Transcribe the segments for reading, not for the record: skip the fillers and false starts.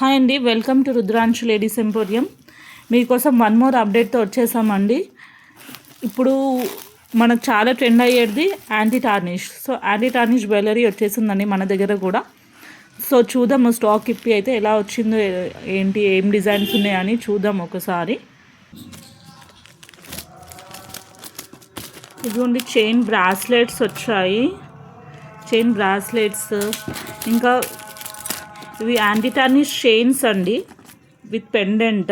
Hi అండి, welcome to రుద్రాంశు ladies emporium. మీకోసం one more అప్డేట్తో వచ్చేసామండి. ఇప్పుడు మనకు చాలా ట్రెండ్ అయ్యేది anti tarnish. So anti tarnish jewellery వచ్చేసిందండి మన దగ్గర కూడా. సో చూద్దాము స్టాక్ ఇప్పి అయితే ఎలా వచ్చిందో, ఏంటి ఏం డిజైన్స్ ఉన్నాయని చూద్దాం ఒకసారి. ఇదిగోండి చైన్ బ్రాస్లెట్స్ వచ్చాయి, చైన్ బ్రాస్లెట్స్. ఇంకా ఇవి యాంటీ టార్నిష్ చైన్స్ అండి విత్ పెండెంట్.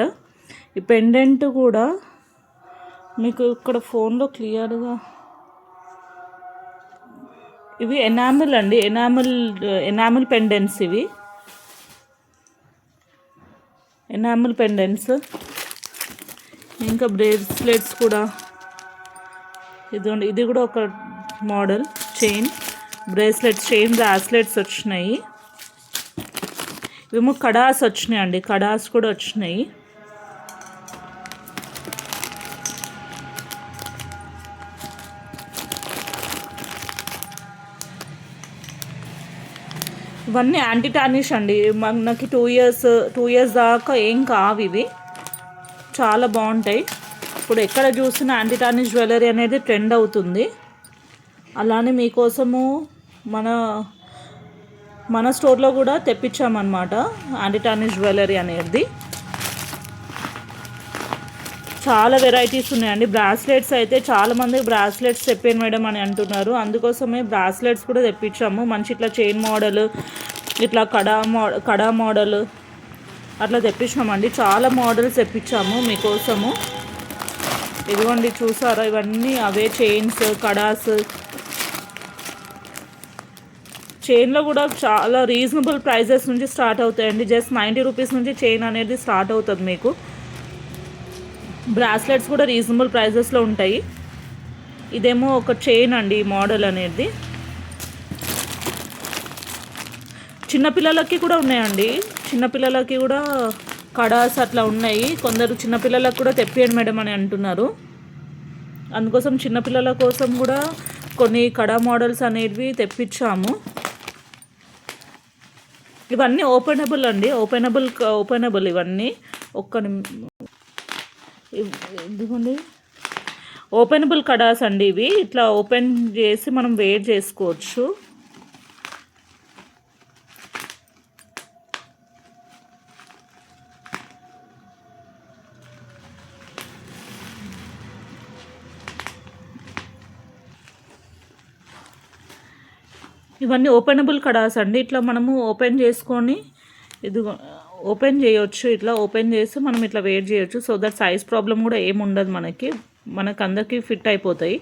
ఈ పెండెంట్ కూడా మీకు ఇక్కడ ఫోన్లో క్లియర్గా, ఇవి ఎనామిల్ అండి, ఎనామిల్ పెండెంట్స్. ఇవి ఎనామిల్ పెండెంట్స్. ఇంకా బ్రేస్లెట్స్ కూడా ఇదిగోండి, ఇది కూడా ఒక model chain bracelets, chain bracelets వచ్చినాయి. ఇవేమో కడాస్ వచ్చినాయి అండి, కడాస్ కూడా వచ్చినాయి. ఇవన్నీ యాంటీ టార్నిష్ అండి. మనకి 2 ఇయర్స్ దాకా ఏం కావు. ఇవి చాలా బాగుంటాయి. ఇప్పుడు ఎక్కడ చూసినా యాంటీ టార్నిష్ జ్యువెలరీ అనేది ట్రెండ్ అవుతుంది. అలానే మీకోసము మన స్టోర్లో కూడా తెప్పించామన్నమాట యాంటీ టార్నిష్ జ్యువెలరీ అనేది. చాలా వెరైటీస్ ఉన్నాయండి. బ్రాస్లెట్స్ అయితే చాలామంది బ్రాస్లెట్స్ చెప్పాను మేడం అని అంటున్నారు, అందుకోసమే బ్రాస్లెట్స్ కూడా తెప్పించాము. మంచి ఇట్లా చైన్ మోడల్, ఇట్లా కడా మోడల్ అట్లా తెప్పించామండి. చాలా మోడల్స్ తెప్పించాము మీకోసము. ఇదిగోండి చూసారా, ఇవన్నీ అవే చైన్స్, కడాస్. చైన్లో కూడా చాలా రీజనబుల్ ప్రైజెస్ నుంచి స్టార్ట్ అవుతాయండి. జస్ట్ 90 రూపీస్ నుంచి చైన్ అనేది స్టార్ట్ అవుతుంది మీకు. బ్రాస్లెట్స్ కూడా రీజనబుల్ ప్రైజెస్లో ఉంటాయి. ఇదేమో ఒక చైన్ అండి, ఈ మోడల్ అనేది. చిన్నపిల్లలకి కూడా ఉన్నాయండి, చిన్నపిల్లలకి కూడా కడాస్ అట్లా ఉన్నాయి. కొందరు చిన్నపిల్లలకు కూడా తెప్పియండి మేడం అని అంటున్నారు, అందుకోసం చిన్నపిల్లల కోసం కూడా కొన్ని కడా మోడల్స్ అనేవి తెప్పించాము. ఇవన్నీ ఓపెనబుల్ అండి, ఓపెనబుల్ ఇవన్నీ. ఇదిగోండి ఓపెనబుల్ కడాస్ అండి. ఇవి ఇట్లా ఓపెన్ చేసి మనం వేర్ చేసుకోవచ్చు. ఇవన్నీ ఓపెనబుల్ కడాస్ అండి. ఇట్లా మనము ఓపెన్ చేసుకొని ఓపెన్ చేయొచ్చు. ఇట్లా ఓపెన్ చేసి మనం ఇట్లా వేర్ చేయొచ్చు. సో దట్ సైజ్ ప్రాబ్లం కూడా ఏమి ఉండదు మనకు అందరికీ ఫిట్ అయిపోతాయి.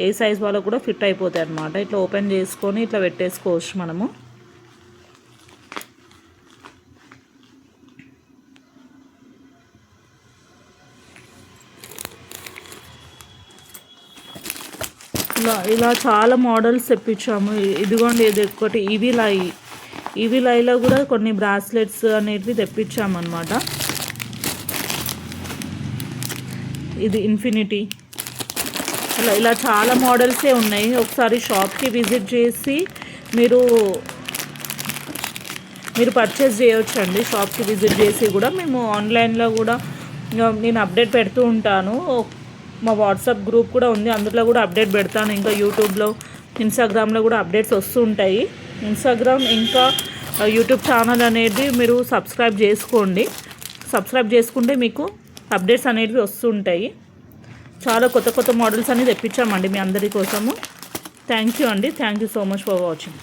ఏ సైజ్ వాళ్ళకు కూడా ఫిట్ అయిపోతాయి అన్నమాట. ఇట్లా ఓపెన్ చేసుకొని ఇట్లా పెట్టేసుకోవచ్చు మనము. ఇలా చాలా మోడల్స్ తెప్పించాము. ఇదిగోండి ఇది ఒకటి ఈవీ లైలో కూడా కొన్ని బ్రాస్లెట్స్ అనేటివి తెప్పించామన్నమాట. ఇది ఇన్ఫినిటీ. ఇలా చాలా మోడల్సే ఉన్నాయి. ఒకసారి షాప్కి విజిట్ చేసి మీరు పర్చేస్ చేయొచ్చు అండి. షాప్కి విజిట్ చేసి కూడా మేము ఆన్లైన్లో కూడా నేను అప్డేట్ పెడుతూ ఉంటాను. మా వాట్సాప్ గ్రూప్ కూడా ఉంది, అందులో కూడా అప్డేట్ పెడతాను. ఇంకా యూట్యూబ్లో, ఇన్స్టాగ్రామ్లో కూడా అప్డేట్స్ వస్తూ ఉంటాయి. ఇన్స్టాగ్రామ్ ఇంకా యూట్యూబ్ ఛానల్ అనేది మీరు సబ్స్క్రైబ్ చేసుకోండి. సబ్స్క్రైబ్ చేసుకుంటే మీకు అప్డేట్స్ అనేవి వస్తూ ఉంటాయి. చాలా కొత్త మోడల్స్ అనేది తెప్పించామండి మీ అందరి కోసము. థ్యాంక్ యూ అండి, thank you so much for watching.